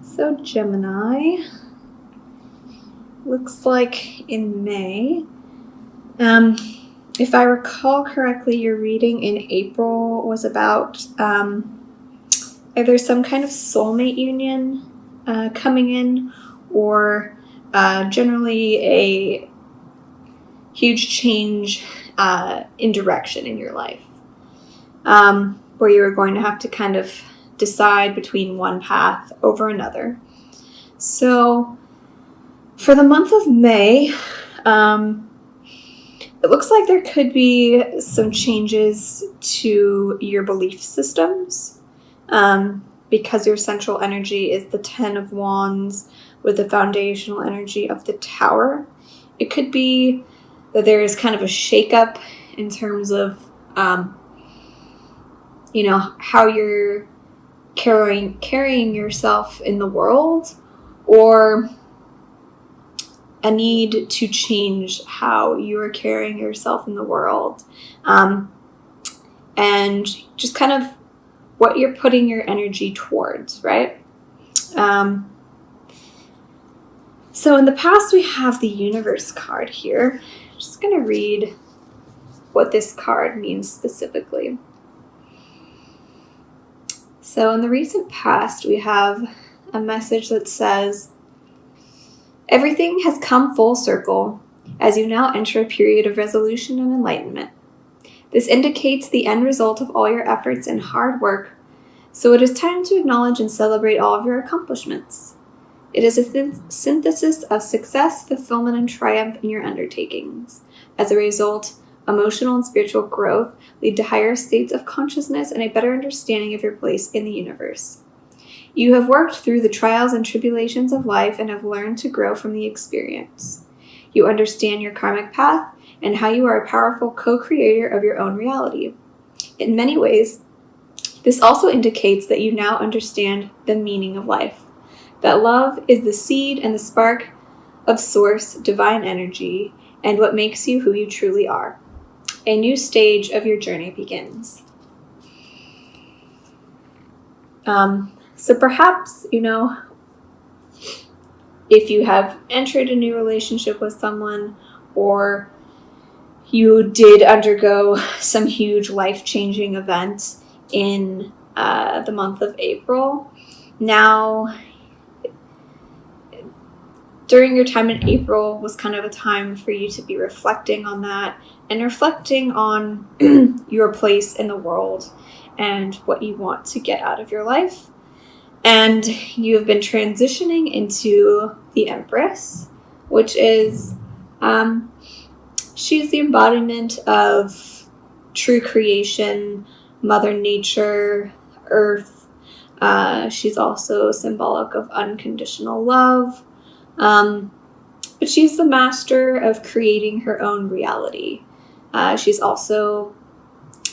So Gemini, looks like in May, if I recall correctly, your reading in April was about either some kind of soulmate union coming in, or generally a huge change in direction in your life, where you were going to have to kind of decide between one path over another. So for the month of May, it looks like there could be some changes to your belief systems, because your central energy is the 10 of Wands with the foundational energy of the Tower. It could be that there is kind of a shakeup in terms of, how you're carrying yourself in the world, or a need to change how you are carrying yourself in the world, and just kind of what you're putting your energy towards, right? So in the past, we have the Universe card here. I'm just going to read what this card means specifically. So in the recent past, we have a message that says, everything has come full circle as you now enter a period of resolution and enlightenment. This indicates the end result of all your efforts and hard work, so it is time to acknowledge and celebrate all of your accomplishments. It is a synthesis of success, fulfillment, and triumph in your undertakings. As a result, emotional and spiritual growth lead to higher states of consciousness and a better understanding of your place in the universe. You have worked through the trials and tribulations of life and have learned to grow from the experience. You understand your karmic path and how you are a powerful co-creator of your own reality. In many ways, this also indicates that you now understand the meaning of life, that love is the seed and the spark of source divine energy and what makes you who you truly are. A new stage of your journey begins. So perhaps, if you have entered a new relationship with someone, or you did undergo some huge life-changing event in the month of April, now during your time in April was kind of a time for you to be reflecting on that and reflecting on your place in the world and what you want to get out of your life. And you've been transitioning into the Empress, which is, she's the embodiment of true creation, Mother Nature, Earth. She's also symbolic of unconditional love. But she's the master of creating her own reality. She's also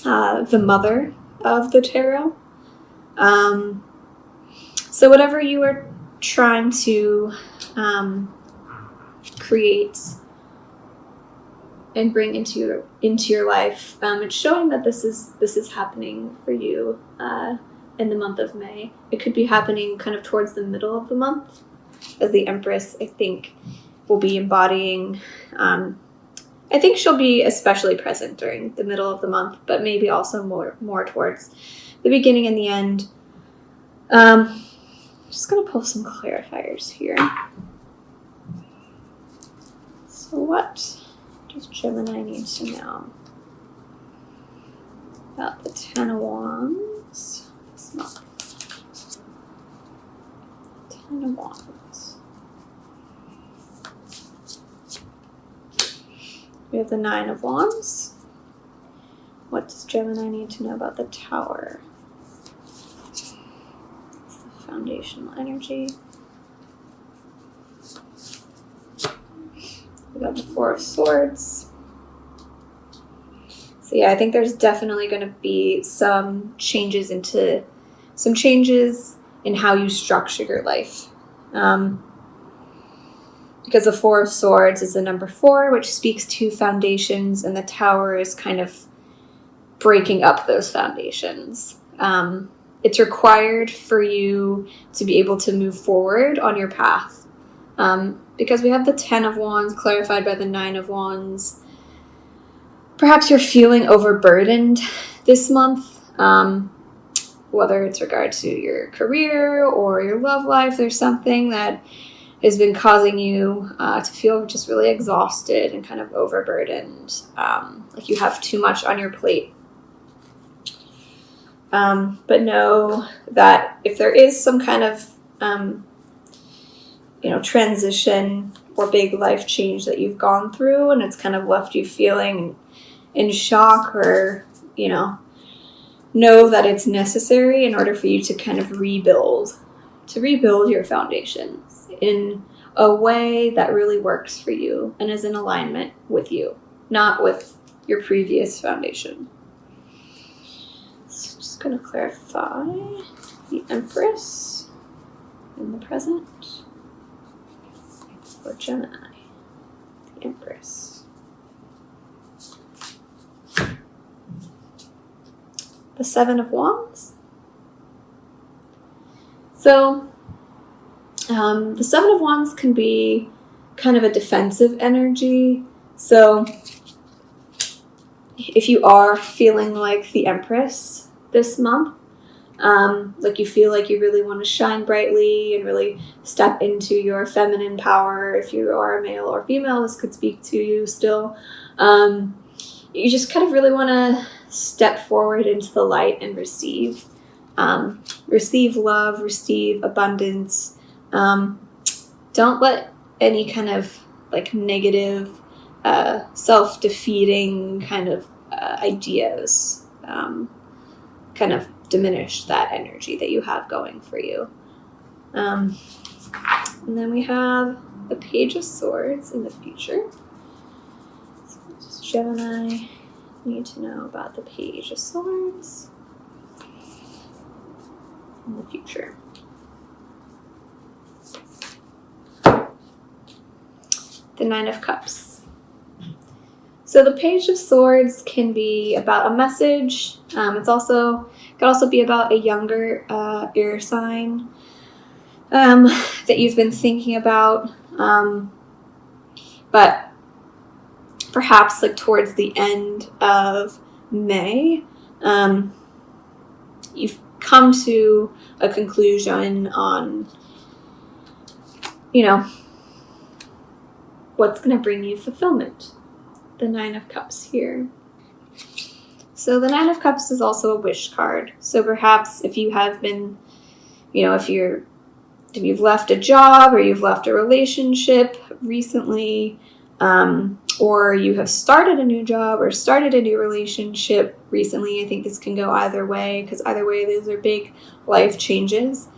the mother of the tarot. So whatever you are trying to create and bring into your life, it's showing that this is happening for you in the month of May. It could be happening kind of towards the middle of the month, as the Empress, I think, will be embodying. I think she'll be especially present during the middle of the month, but maybe also more towards the beginning and the end. Just going to pull some clarifiers here. So what does Gemini need to know about the 10 of Wands this month? 10 of Wands. We have the 9 of Wands. What does Gemini need to know about the Tower? Foundational energy. We got the 4 of Swords. So yeah, I think there's definitely going to be some changes in how you structure your life. Because the 4 of Swords is the number 4, which speaks to foundations, and the Tower is kind of breaking up those foundations. it's required for you to be able to move forward on your path. Because we have the 10 of Wands clarified by the 9 of Wands. Perhaps you're feeling overburdened this month, whether it's regard to your career or your love life. There's something that has been causing you to feel just really exhausted and kind of overburdened, like you have too much on your plate. But know that if there is some kind of, transition or big life change that you've gone through and it's kind of left you feeling in shock or, know that it's necessary in order for you to kind of rebuild your foundations in a way that really works for you and is in alignment with you, not with your previous foundation. So just going to clarify the Empress in the present for Gemini. The Empress. The 7 of Wands. So, the 7 of Wands can be kind of a defensive energy. So, if you are feeling like the Empress this month, like you feel like you really want to shine brightly and really step into your feminine power, if you are a male or female, this could speak to you still. You just kind of really want to step forward into the light and receive love, receive abundance. Don't let any kind of like negative, self-defeating kind of ideas kind of diminish that energy that you have going for you. And then we have the Page of Swords in the future. So just Gemini need to know about the Page of Swords in the future. The 9 of Cups. So the Page of Swords can be about a message. Could also be about a younger air sign that you've been thinking about. But perhaps like towards the end of May, you've come to a conclusion on, what's going to bring you fulfillment. The 9 of Cups here. So the 9 of Cups is also a wish card. So perhaps if you have been, if you've left a job or you've left a relationship recently, or you have started a new job or started a new relationship recently, I think this can go either way, because either way, those are big life changes.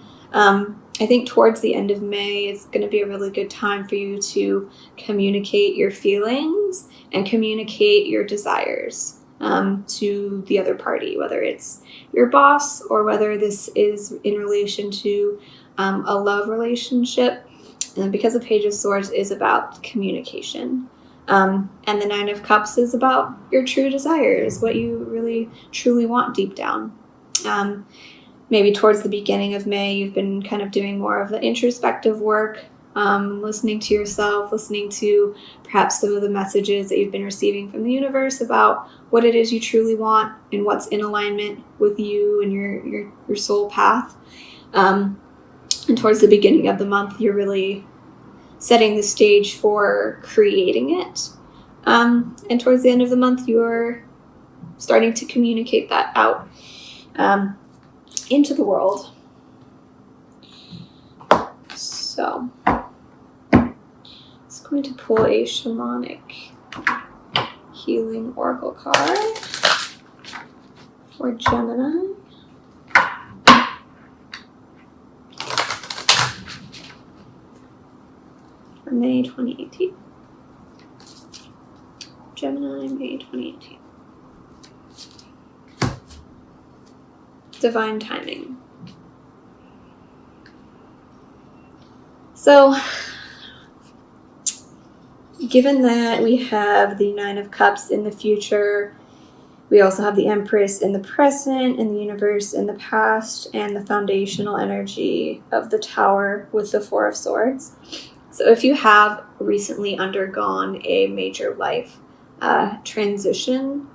I think towards the end of May is going to be a really good time for you to communicate your feelings and communicate your desires to the other party, whether it's your boss or whether this is in relation to a love relationship. And because the Page of Swords is about communication. And the 9 of Cups is about your true desires, what you really truly want deep down. Maybe towards the beginning of May, you've been kind of doing more of the introspective work, listening to yourself, listening to perhaps some of the messages that you've been receiving from the universe about what it is you truly want and what's in alignment with you and your soul path. And towards the beginning of the month, you're really setting the stage for creating it. And towards the end of the month, you're starting to communicate that out into the world. So, I'm just going to pull a shamanic healing oracle card for Gemini. For May 2018. Gemini, May 2018. Divine timing. So, given that we have the 9 of Cups in the future, We also have the Empress in the present, and the Universe in the past, and the foundational energy of the Tower with the Four of Swords. So if you have recently undergone a major life transition,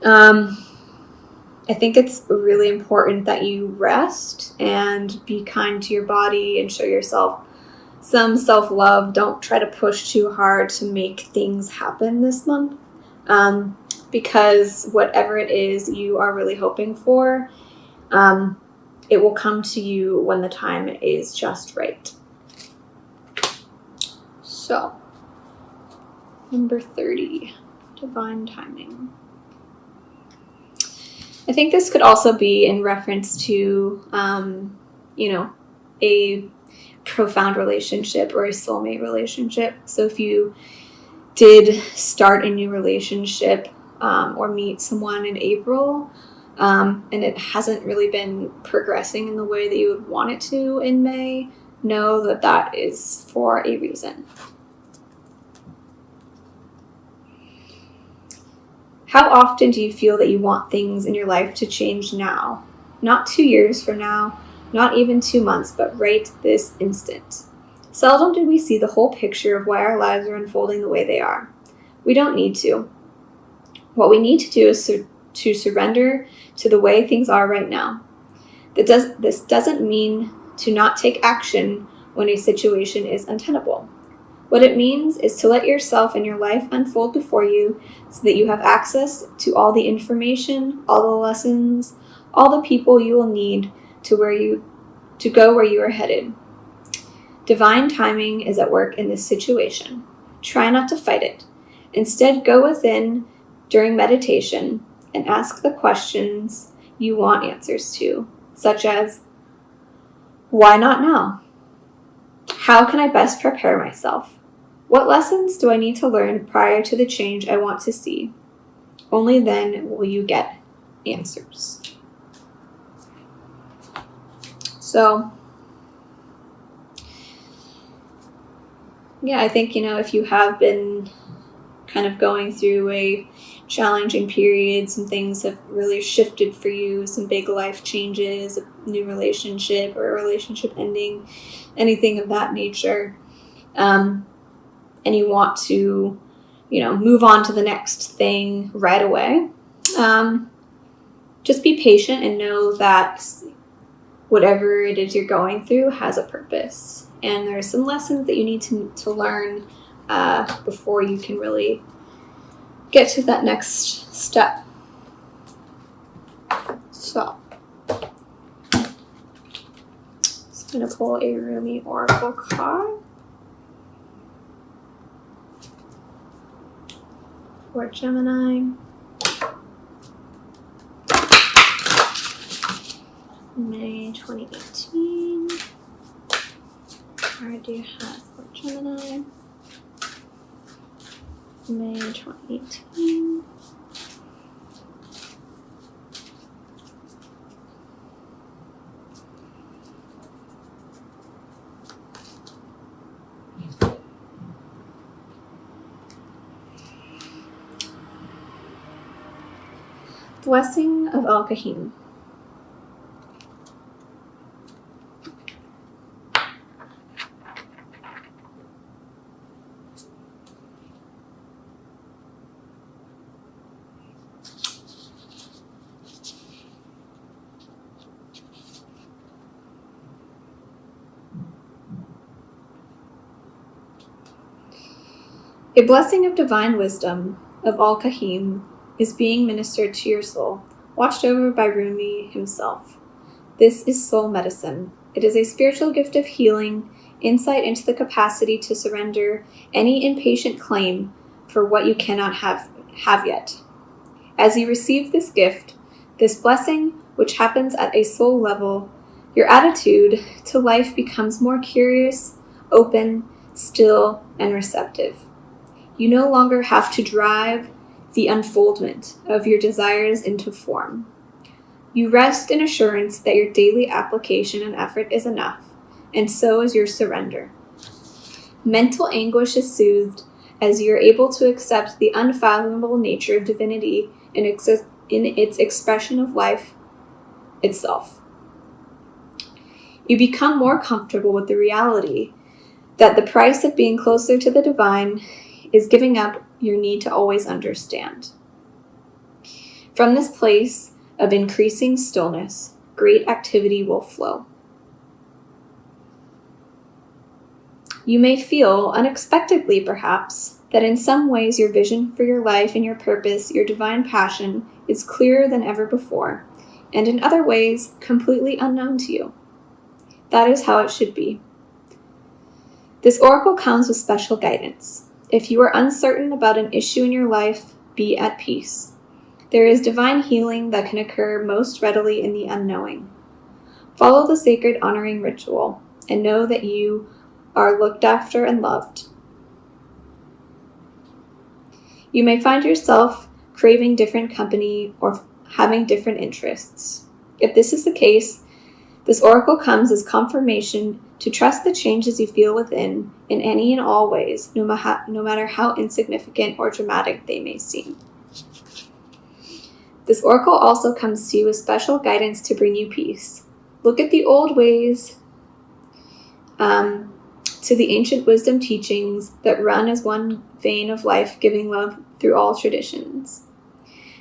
I think it's really important that you rest and be kind to your body and show yourself some self-love. Don't try to push too hard to make things happen this month, because whatever it is you are really hoping for, it will come to you when the time is just right. So, number 30, divine timing. I think this could also be in reference to, a profound relationship or a soulmate relationship. So if you did start a new relationship or meet someone in April, and it hasn't really been progressing in the way that you would want it to in May, know that that is for a reason. How often do you feel that you want things in your life to change now? Not 2 years from now, not even 2 months, but right this instant. Seldom do we see the whole picture of why our lives are unfolding the way they are. We don't need to. What we need to do is to surrender to the way things are right now. This doesn't mean to not take action when a situation is untenable. What it means is to let yourself and your life unfold before you so that you have access to all the information, all the lessons, all the people you will need to go where you are headed. Divine timing is at work in this situation. Try not to fight it. Instead, go within during meditation and ask the questions you want answers to, such as, why not now? How can I best prepare myself? What lessons do I need to learn prior to the change I want to see? Only then will you get answers. So, yeah, I think, if you have been kind of going through a challenging period, some things have really shifted for you, some big life changes, a new relationship or a relationship ending, anything of that nature, and you want to, move on to the next thing right away, just be patient and know that whatever it is you're going through has a purpose. And there are some lessons that you need to learn before you can really get to that next step. So, just going to pull a Rumi Oracle card for Gemini. May 2018. What do you have for Gemini? May 2018. Blessing of Al-Kahim. A blessing of divine wisdom of Al-Kahim is being ministered to your soul, watched over by Rumi himself. This is soul medicine. It is a spiritual gift of healing, insight into the capacity to surrender any impatient claim for what you cannot have yet. As you receive this gift, this blessing, which happens at a soul level, your attitude to life becomes more curious, open, still, and receptive. You no longer have to drive the unfoldment of your desires into form. You rest in assurance that your daily application and effort is enough, and so is your surrender. Mental anguish is soothed as you're able to accept the unfathomable nature of divinity in its expression of life itself. You become more comfortable with the reality that the price of being closer to the divine is giving up your need to always understand. From this place of increasing stillness, great activity will flow. You may feel, unexpectedly perhaps, that in some ways your vision for your life and your purpose, your divine passion, is clearer than ever before, and in other ways completely unknown to you. That is how it should be. This oracle comes with special guidance. If you are uncertain about an issue in your life, be at peace. There is divine healing that can occur most readily in the unknowing. Follow the sacred honoring ritual and know that you are looked after and loved. You may find yourself craving different company or having different interests. If this is the case, this oracle comes as confirmation to trust the changes you feel within in any and all ways, no matter how insignificant or dramatic they may seem. This oracle also comes to you with special guidance to bring you peace. Look at the old ways, to the ancient wisdom teachings that run as one vein of life, giving love through all traditions.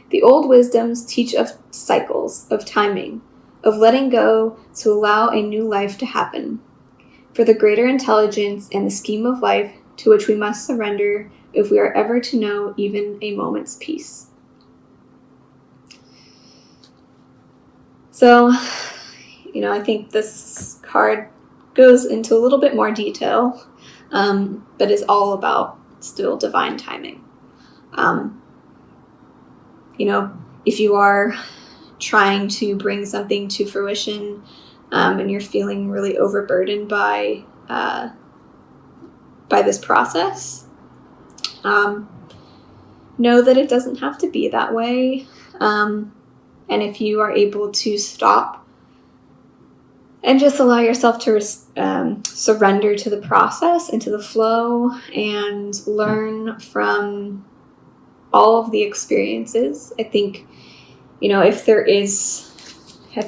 The old wisdoms teach of cycles, of timing, of letting go to allow a new life to happen, for the greater intelligence and the scheme of life to which we must surrender if we are ever to know even a moment's peace. So, I think this card goes into a little bit more detail, but is all about still divine timing. If you are trying to bring something to fruition, and you're feeling really overburdened by this process, know that it doesn't have to be that way. And if you are able to stop and just allow yourself to surrender to the process and to the flow and learn from all of the experiences, I think, if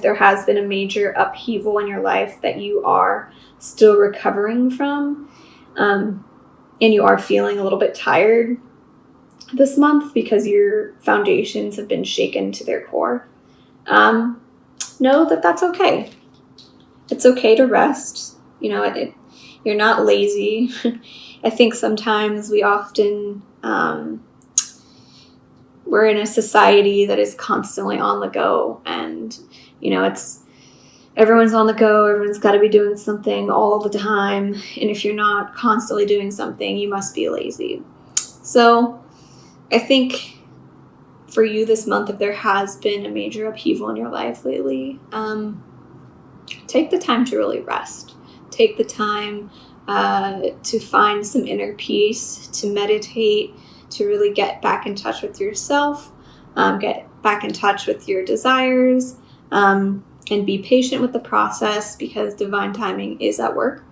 there has been a major upheaval in your life that you are still recovering from, and you are feeling a little bit tired this month because your foundations have been shaken to their core, know that that's okay. It's okay to rest. You're not lazy. I think sometimes we often, we're in a society that is constantly on the go, and, everyone's on the go. Everyone's got to be doing something all the time. And if you're not constantly doing something, you must be lazy. So I think for you this month, if there has been a major upheaval in your life lately, take the time to really rest. Take the time to find some inner peace, to meditate, to really get back in touch with yourself, get back in touch with your desires, and be patient with the process, because divine timing is at work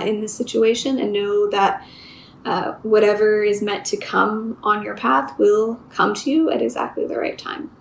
in this situation, and know that whatever is meant to come on your path will come to you at exactly the right time.